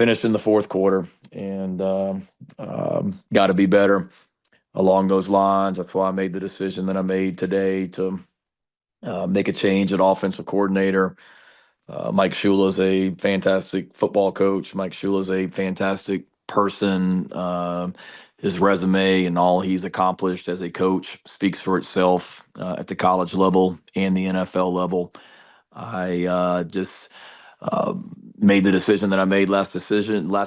finished in the fourth quarter, and got to be better along those lines. That's why I made the decision that I made today to make a change at offensive coordinator. Mike Shula is a fantastic football coach. Mike Shula is a fantastic person. His resume and all he's accomplished as a coach speaks for itself at the college level and the NFL level. I just uh, made the decision that I made last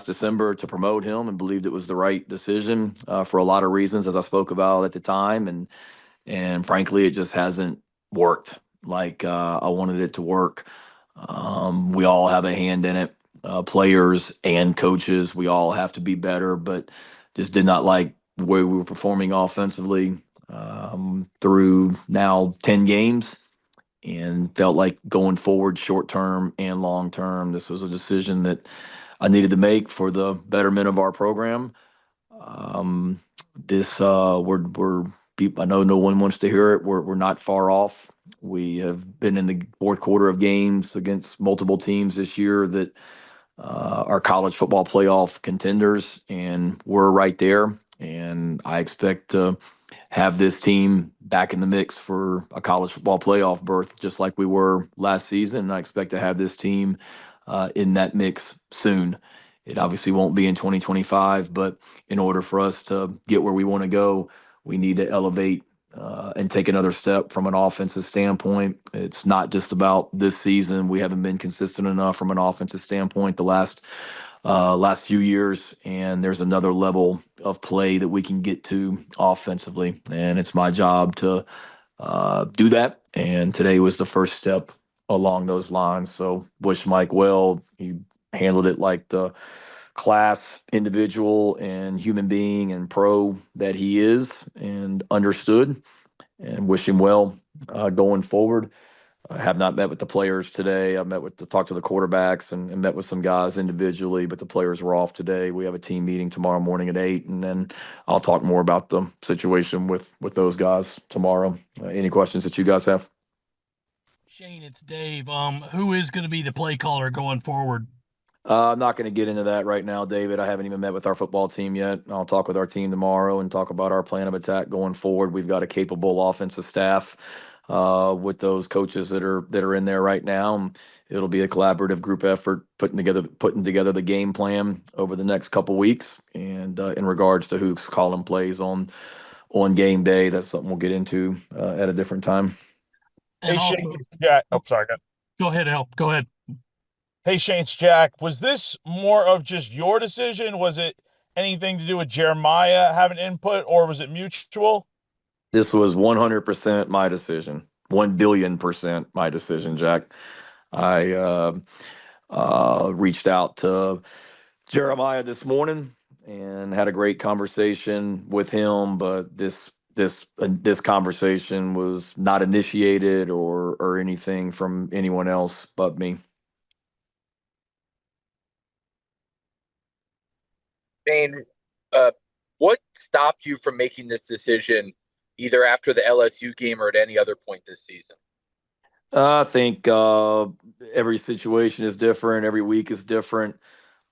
December to promote him, and believed it was the right decision for a lot of reasons, as I spoke about at the time, and frankly, it just hasn't worked like I wanted it to work. We all have a hand in it, players and coaches. We all have to be better, but just did not like the way we were performing offensively through now 10 games, and felt like going forward, short term and long term, this was a decision that I needed to make for the betterment of our program. Um, this we're people. I know no one wants to hear it. We're not far off. We have been in the fourth quarter of games against multiple teams this year that are college football playoff contenders, and we're right there. And I expect to have this team back in the mix for a college football playoff berth, just like we were last season. And I expect to have this team in that mix soon. It obviously won't be in 2025, but in order for us to get where we want to go, we need to elevate and take another step from an offensive standpoint. It's not just about this season. We haven't been consistent enough from an offensive standpoint the last few years, and there's another level of play that we can get to offensively, and it's my job to do that. And today was the first step along those lines. So wish Mike well. He handled it like the class individual and human being and pro that he is, and understood, and wish him well going forward. I have not met with the players today. I met with talked to the quarterbacks and met with some guys individually, but the players were off today. We have a team meeting tomorrow morning at 8, and then I'll talk more about the situation with those guys tomorrow. Any questions that you guys have? Shane, it's Dave. Who is going to be the play caller going forward? I'm not going to get into that right now, David. I haven't even met with our football team yet. I'll talk with our team tomorrow and talk about our plan of attack going forward. We've got a capable offensive staff with those coaches that are in there right now. It'll be a collaborative group effort putting together the game plan over the next couple weeks. And in regards to who's calling plays on game day, that's something we'll get into at a different time. And Hey Shane, also, it's Jack. oh, Oh, sorry. go ahead, help. Go ahead. Hey Shane, it's Jack. Was this more of just your decision? Was it anything to do with Jeremiah having input, or was it mutual? This was 100% my decision. 1 billion% my decision, Jack. I reached out to Jeremiah this morning and had a great conversation with him, but this conversation was not initiated or anything from anyone else but me. Shane, uh, what stopped you from making this decision either after the LSU game or at any other point this season? I think every situation is different. Every week is different.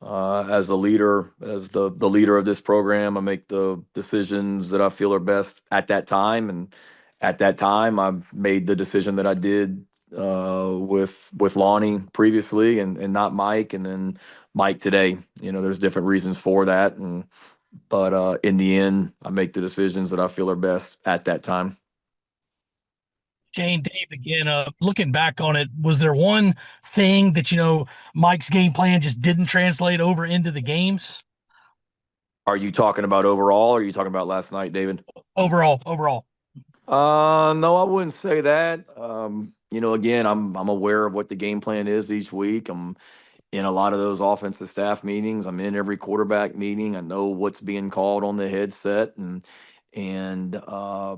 As a leader, as the leader of this program, I make the decisions that I feel are best at that time. And at that time, I've made the decision that I did with Lonnie previously, and not Mike, and then Mike today. There's different reasons for that, but in the end, I make the decisions that I feel are best at that time. Shane, Dave again. Looking back on it, was there one thing that Mike's game plan just didn't translate over into the games? Are you talking about overall, or are you talking about last night, David? Overall. No, I wouldn't say that. Again, I'm aware of what the game plan is each week. I'm in a lot of those offensive staff meetings. I'm in every quarterback meeting. I know what's being called on the headset, and I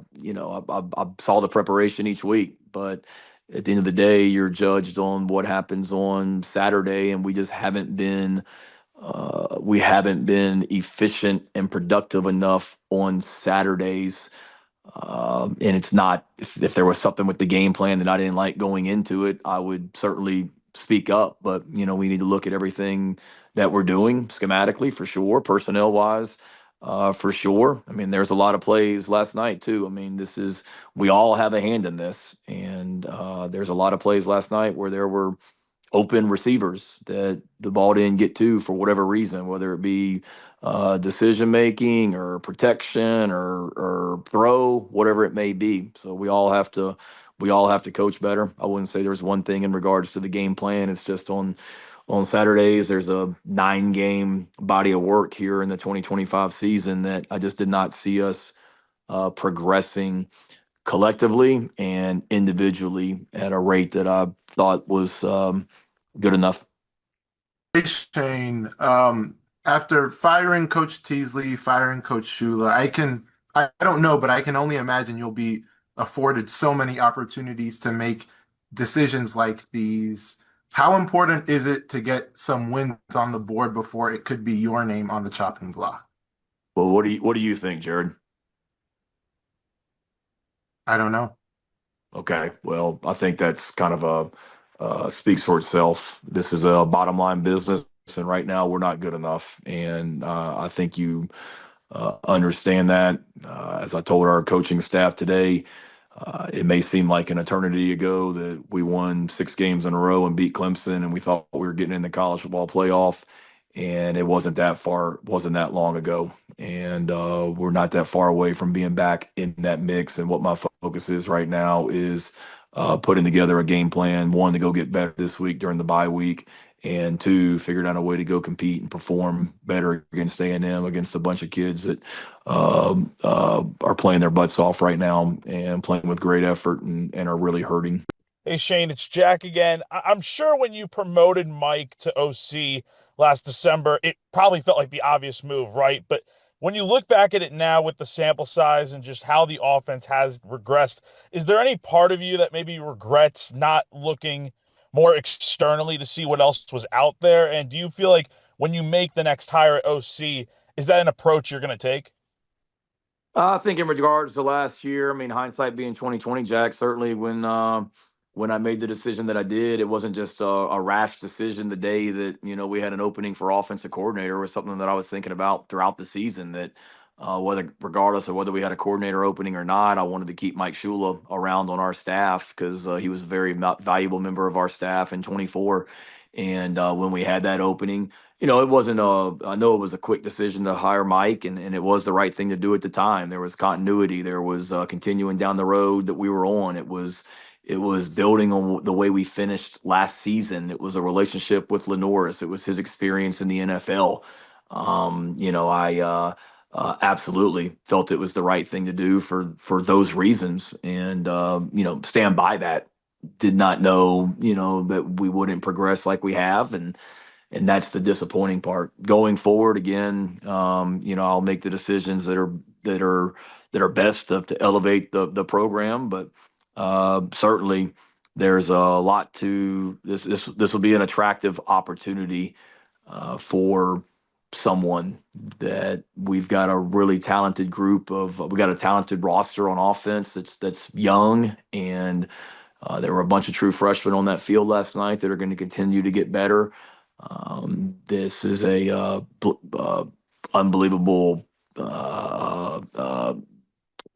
saw the preparation each week. But at the end of the day, you're judged on what happens on Saturday, and we haven't been efficient and productive enough on Saturdays. And it's not, if there was something with the game plan that I didn't like going into it, I would certainly speak up. But we need to look at everything that we're doing schematically for sure, personnel wise. For sure. I mean, there's a lot of plays last night too. I mean, we all have a hand in this, and there's a lot of plays last night where there were open receivers that the ball didn't get to for whatever reason, whether it be decision making or protection or throw, whatever it may be. So we all have to coach better. I wouldn't say there's one thing in regards to the game plan. It's just on Saturdays there's a 9 game body of work here in the 2025 season that I just did not see us progressing collectively and individually at a rate that I thought was good enough. Hey, Shane, after firing Coach Teasley, firing Coach Shula, I don't know, but I can only imagine you'll be afforded so many opportunities to make decisions like these. How important is it to get some wins on the board before it could be your name on the chopping block? Well, what do you think, Jared? I don't know. Okay, well, I think that's kind of a speaks for itself. This is a bottom line business, and right now we're not good enough, and I think you understand that. As I told our coaching staff today, it may seem like an eternity ago that we won 6 games in a row and beat Clemson, and we thought we were getting in the college football playoff. And it wasn't that long ago. And we're not that far away from being back in that mix. And what my focus is right now is putting together a game plan, one, to go get better this week during the bye week, and two, figured out a way to go compete and perform better against A&M, against a bunch of kids that are playing their butts off right now and playing with great effort and are really hurting. Hey, Shane, it's Jack again. I'm sure when you promoted Mike to OC last December, it probably felt like the obvious move, right? But when you look back at it now with the sample size and just how the offense has regressed, is there any part of you that maybe regrets not looking more externally to see what else was out there? And do you feel like when you make the next hire at OC, is that an approach you're going to take? I think in regards to last year, I mean, hindsight being 2020, Jack, certainly when I made the decision that I did, it wasn't just a rash decision the day that, we had an opening for offensive coordinator. It was something that I was thinking about throughout the season that whether regardless of whether we had a coordinator opening or not, I wanted to keep Mike Shula around on our staff because he was a very valuable member of our staff in 24. And when we had that opening, it wasn't I know it was a quick decision to hire Mike, and it was the right thing to do at the time. There was continuity. There was continuing down the road that we were on. It was building on the way we finished last season. It was a relationship with Lenoris. It was his experience in the NFL. I absolutely felt it was the right thing to do for those reasons, and stand by that. Did not know, that we wouldn't progress like we have, and that's the disappointing part. Going forward again, I'll make the decisions that are best to elevate the program. But certainly, there's a lot to this. This will be an attractive opportunity for someone that we've got a really talented group of. We got a talented roster on offense that's young and. There were a bunch of true freshmen on that field last night that are going to continue to get better. This is a unbelievable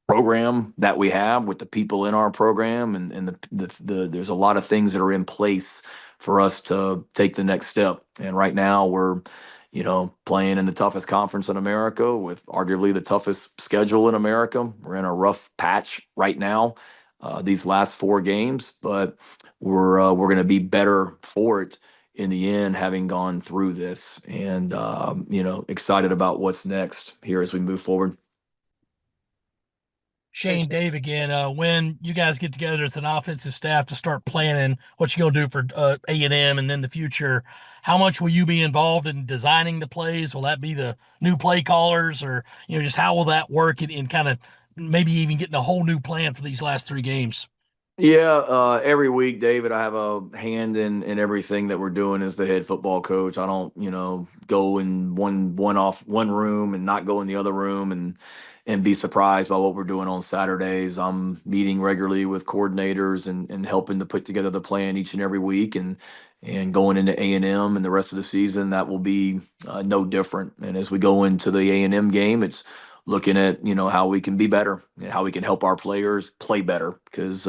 program that we have with the people in our program, and there's a lot of things that are in place for us to take the next step. And right now we're, playing in the toughest conference in America with arguably the toughest schedule in America. We're in a rough patch right now, these last 4 games, but we're going to be better for it in the end, having gone through this, and excited about what's next here as we move forward. Shane, Dave again. When you guys get together as an offensive staff to start planning what you're going to do for A&M and then the future, how much will you be involved in designing the plays? Will that be the new play callers, or just how will that work in kind of maybe even getting a whole new plan for these last 3 games? Yeah, every week, David, I have a hand in everything that we're doing as the head football coach. I don't, go in one room and not go in the other room and be surprised by what we're doing on Saturdays. I'm meeting regularly with coordinators and helping to put together the plan each and every week and going into A&M and the rest of the season, that will be no different. And as we go into the A&M game, it's looking at how we can be better and how we can help our players play better because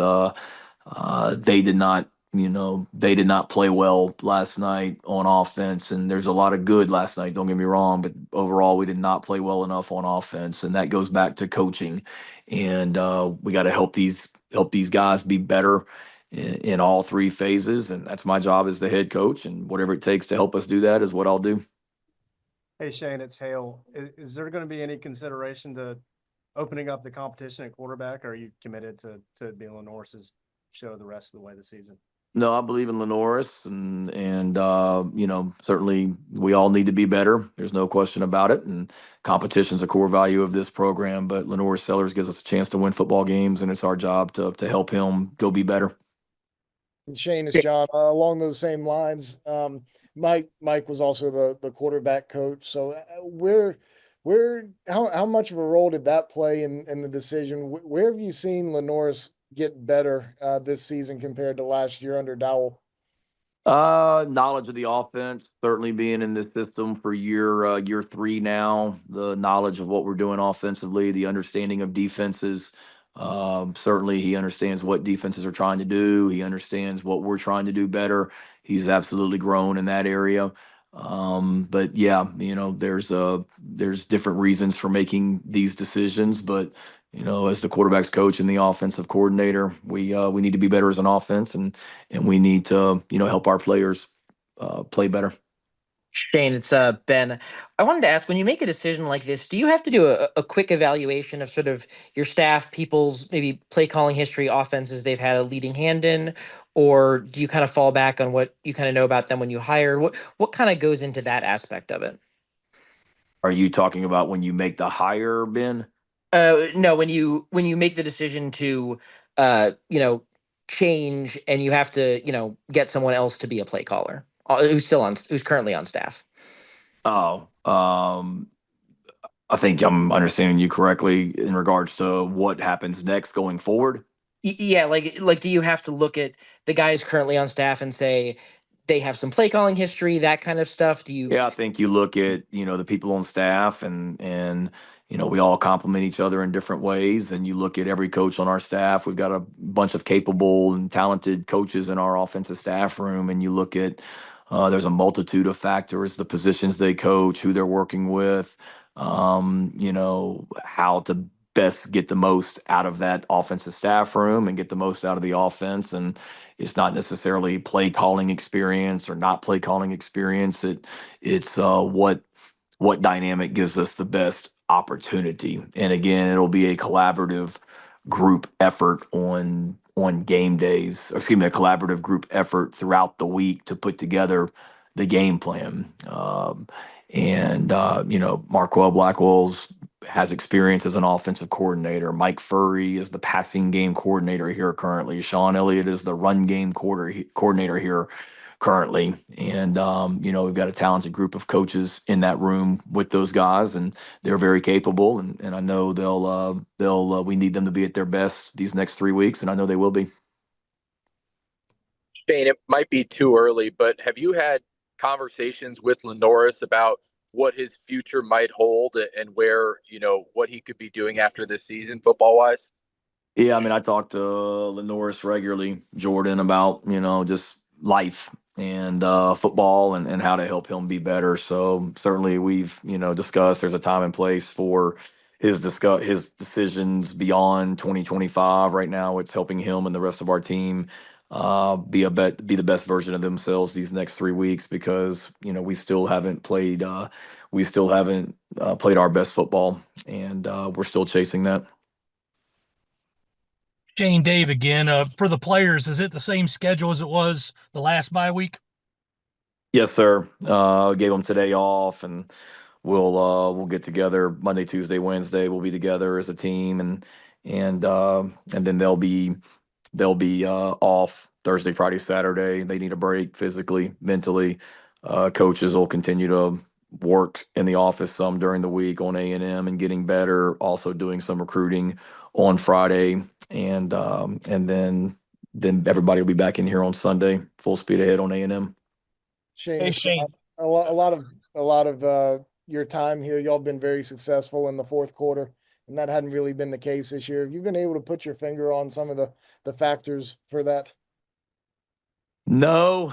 they did not they did not play well last night on offense, and there's a lot of good last night, don't get me wrong, but overall we did not play well enough on offense, and that goes back to coaching. And we got to help these guys be better in all three phases, and that's my job as the head coach, and whatever it takes to help us do that is what I'll do. Hey Shane, it's Hale. Is there going to be any consideration to opening up the competition at quarterback, or are you committed to being Lenore's show the rest of the way this season? No, I believe in Lenoris, and certainly we all need to be better. There's no question about it, and competition's a core value of this program. But Lenoris Sellers gives us a chance to win football games, and it's our job to help him go be better. And Shane, it's John. Along those same lines, Mike was also the quarterback coach. So how much of a role did that play in the decision? Where have you seen Lenore's get better this season compared to last year under Dowell? Knowledge of the offense, certainly being in this system for year three now, the knowledge of what we're doing offensively, the understanding of defenses. Certainly he understands what defenses are trying to do. He understands what we're trying to do better. He's absolutely grown in that area. But yeah, there's different reasons for making these decisions, but as the quarterback's coach and the offensive coordinator, we need to be better as an offense, and we need to help our players play better. Shane, it's Ben. I wanted to ask, when you make a decision like this, do you have to do a quick evaluation of sort of your staff, people's maybe play calling history, offenses they've had a leading hand in, or do you kind of fall back on what you kind of know about them when you hire? What kind of goes into that aspect of it? Are you talking about when you make the hire, Ben? No, when you make the decision to change and you have to get someone else to be a play caller who's currently on staff. Oh, I think I'm understanding you correctly in regards to what happens next going forward. Yeah, like do you have to look at the guys currently on staff and say they have some play calling history, that kind of stuff? Do you? Yeah, I think you look at, the people on staff and we all complement each other in different ways. And you look at every coach on our staff. We've got a bunch of capable and talented coaches in our offensive staff room. And you look at there's a multitude of factors, the positions they coach, who they're working with, how to best get the most out of that offensive staff room and get the most out of the offense. And it's not necessarily play calling experience or not play calling experience. It's what dynamic gives us the best opportunity. And again, it'll be a collaborative group effort on game days, or excuse me, a collaborative group effort throughout the week to put together the game plan. Marquell Blackwell's has experience as an offensive coordinator. Mike Furry is the passing game coordinator here currently. Sean Elliott is the run game coordinator here currently. And we've got a talented group of coaches in that room with those guys, and they're very capable. And I know we need them to be at their best these next 3 weeks, and I know they will be. Shane, it might be too early, but have you had conversations with Lenoris about what his future might hold and where, what he could be doing after this season football wise? Yeah, I mean, I talk to Lenoris regularly, Jordan, about, just life and football and how to help him be better. So certainly we've, discussed there's a time and place for his decisions beyond 2025. Right now, it's helping him and the rest of our team be the best version of themselves these next 3 weeks because, we still haven't played our best football, and we're still chasing that. Shane, Dave again. For the players, is it the same schedule as it was the last bye week? Yes, sir. Gave them today off, and we'll get together Monday, Tuesday, Wednesday. We'll be together as a team, and then they'll be they'll be off Thursday, Friday, Saturday. They need a break physically, mentally. Coaches will continue to work in the office some during the week on A&M and getting better. Also doing some recruiting on Friday, and then everybody will be back in here on Sunday, full speed ahead on A&M. Shane, Hey, it's been Shane. a lot of your time here. Y'all been very successful in the fourth quarter, and that hadn't really been the case this year. Have you been able to put your finger on some of the factors for that? No,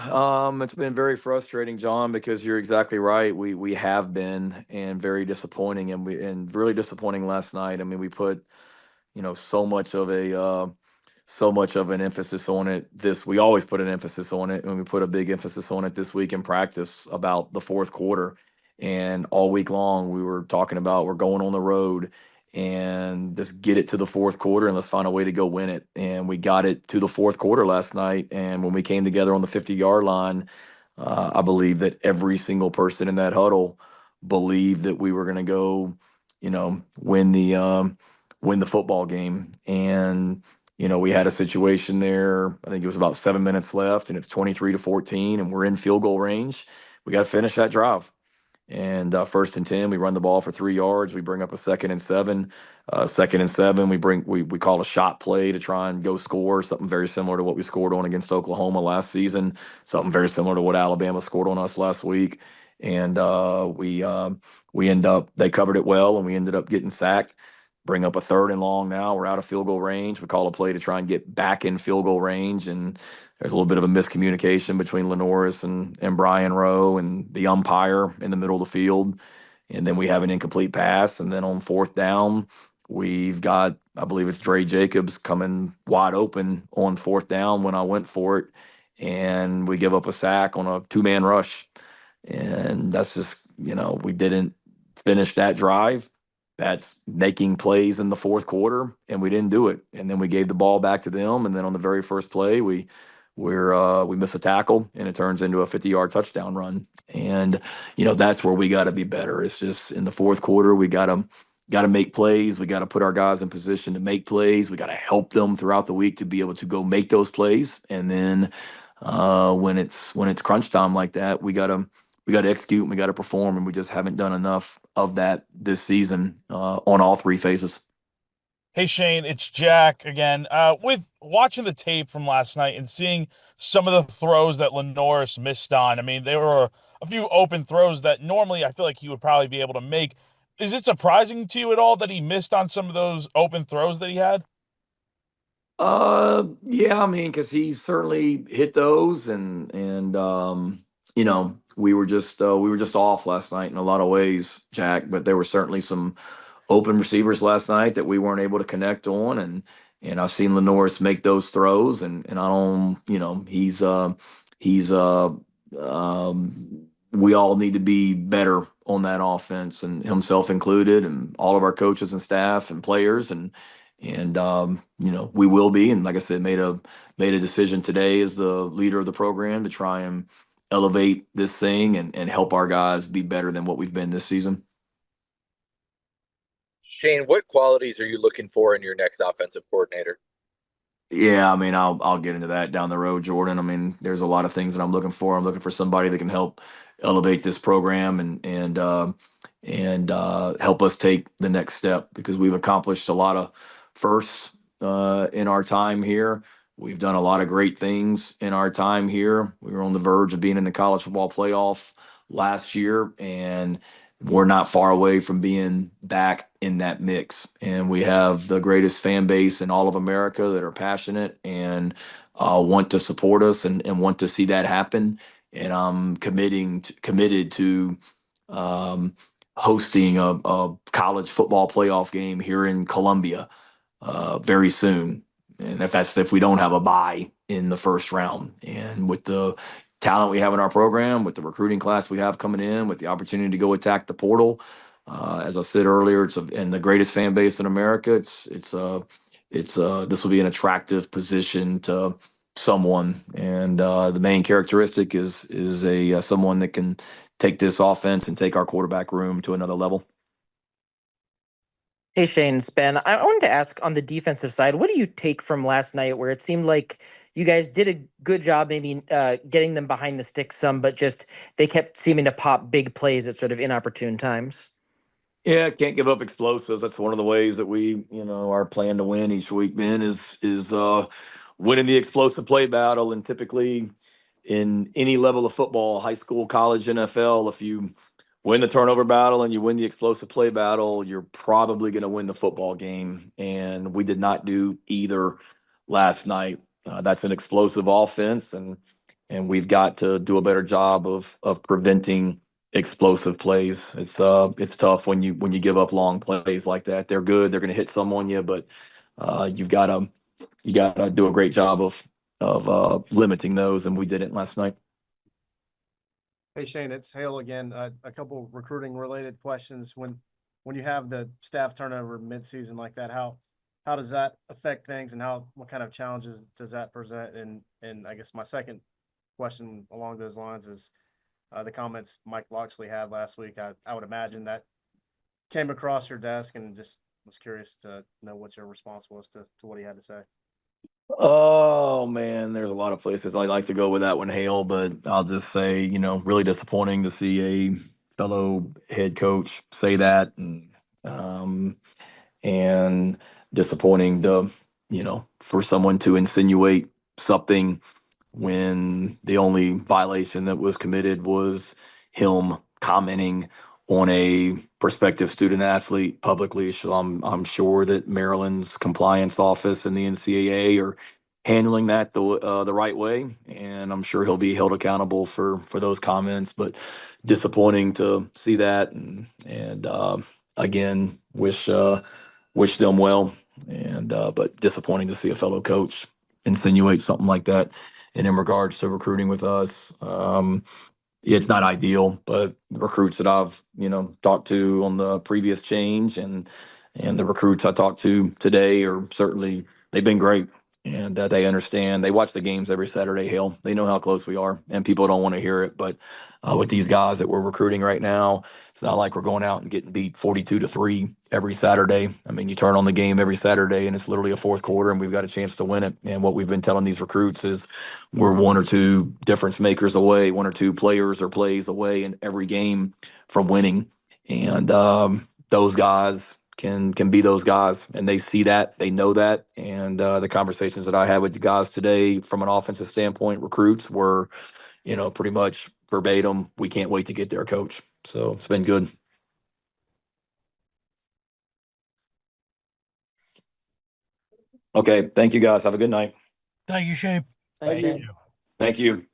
it's been very frustrating, John, because you're exactly right. We have been, and very disappointing, and really disappointing last night. I mean, we put so much of an emphasis on it. We always put an emphasis on it, and we put a big emphasis on it this week in practice about the fourth quarter. And all week long, we were talking about we're going on the road and just get it to the fourth quarter and let's find a way to go win it. And we got it to the fourth quarter last night. And when we came together on the 50-yard line, I believe that every single person in that huddle believed that we were going to go, win the football game. And we had a situation there. I think it was about 7 minutes left, and it's 23-14, and we're in field goal range. We got to finish that drive. And 1st and 10, we run the ball for 3 yards. We bring up a 2nd and 7. 2nd and 7, we call a shot play to try and go score something very similar to what we scored on against Oklahoma last season. Something very similar to what Alabama scored on us last week. And we end up they covered it well, and we ended up getting sacked. Bring up a 3rd and long. Now we're out of field goal range. We call a play to try and get back in field goal range, and there's a little bit of a miscommunication between Lenoris and Brian Rowe and the umpire in the middle of the field. And then we have an incomplete pass. And then on 4th down, we've got, I believe it's Dre Jacobs coming wide open on 4th down when I went for it. And we give up a sack on a 2-man rush. And that's just, we didn't finish that drive. That's making plays in the fourth quarter, and we didn't do it. And then we gave the ball back to them. And then on the very first play, we miss a tackle, and it turns into a 50-yard touchdown run. And that's where we got to be better. It's just in the fourth quarter we got to make plays. We got to put our guys in position to make plays. We got to help them throughout the week to be able to go make those plays. And then when it's crunch time like that, we got to execute and we got to perform, and we just haven't done enough of that this season on all three phases. Hey, Shane, it's Jack again. With watching the tape from last night and seeing some of the throws that Lenoris missed on, I mean, there were a few open throws that normally I feel like he would probably be able to make. Is it surprising to you at all that he missed on some of those open throws that he had? Yeah, I mean, because he certainly hit those, and we were just off last night in a lot of ways, Jack. But there were certainly some open receivers last night that we weren't able to connect on, and I've seen Lenoris make those throws, and I don't, he's we all need to be better on that offense, and himself included, and all of our coaches and staff and players, and we will be. And like I said, made a decision today as the leader of the program to try and elevate this thing and help our guys be better than what we've been this season. Shane, what qualities are you looking for in your next offensive coordinator? Yeah, I mean, I'll get into that down the road, Jordan. I mean, there's a lot of things that I'm looking for. I'm looking for somebody that can help elevate this program and help us take the next step, because we've accomplished a lot of firsts in our time here. We've done a lot of great things in our time here. We were on the verge of being in the college football playoff last year, and we're not far away from being back in that mix. And we have the greatest fan base in all of America that are passionate and want to support us and want to see that happen. And I'm committed to hosting a college football playoff game here in Columbia very soon. And if we don't have a bye in the first round, and with the talent we have in our program, with the recruiting class we have coming in, with the opportunity to go attack the portal, as I said earlier, and the greatest fan base in America. This will be an attractive position to someone, and the main characteristic is a someone that can take this offense and take our quarterback room to another level. Hey Shane, it's Ben. I wanted to ask on the defensive side, what do you take from last night where it seemed like you guys did a good job maybe getting them behind the sticks some, but just they kept seeming to pop big plays at sort of inopportune times? Yeah, can't give up explosives. That's one of the ways that we, our plan to win each week, man, is winning the explosive play battle. And typically, in any level of football, high school, college, NFL, if you win the turnover battle and you win the explosive play battle, you're probably going to win the football game. And we did not do either last night. That's an explosive offense, and we've got to do a better job of preventing explosive plays. It's tough when you give up long plays like that. They're good. They're going to hit some on you, but you got to do a great job of limiting those, and we did it last night. Hey Shane, it's Hale again. A couple recruiting related questions. When you have the staff turnover midseason like that, how does that affect things, and what kind of challenges does that present? And I guess my second question along those lines is the comments Mike Loxley had last week. I would imagine that came across your desk, and just was curious to know what your response was to what he had to say. Oh man, there's a lot of places I like to go with that one, Hale, but I'll just say, really disappointing to see a fellow head coach say that, um, and disappointing to, for someone to insinuate something when the only violation that was committed was him commenting on a prospective student athlete publicly. So I'm sure that Maryland's compliance office and the NCAA are handling that the right way, and I'm sure he'll be held accountable for those comments. But disappointing to see that, and again, wish them well, and but disappointing to see a fellow coach insinuate something like that. And in regards to recruiting with us, it's not ideal, but the recruits that I've talked to on the previous change and the recruits I talked to today are certainly they've been great, and they understand. They watch the games every Saturday. Hale, they know how close we are, and people don't want to hear it. But with these guys that we're recruiting right now, it's not like we're going out and getting beat 42-3 every Saturday. I mean, you turn on the game every Saturday, and it's literally a fourth quarter, and we've got a chance to win it. And what we've been telling these recruits is we're one or two difference makers away, one or two players or plays away in every game from winning. And those guys can be those guys, and they see that, they know that. And the conversations that I had with the guys today, from an offensive standpoint, recruits were, pretty much verbatim. We can't wait to get there, coach. So it's been good. Okay, thank you guys. Have a good night. Thank you, Shane. Thank Thank you. Thank you.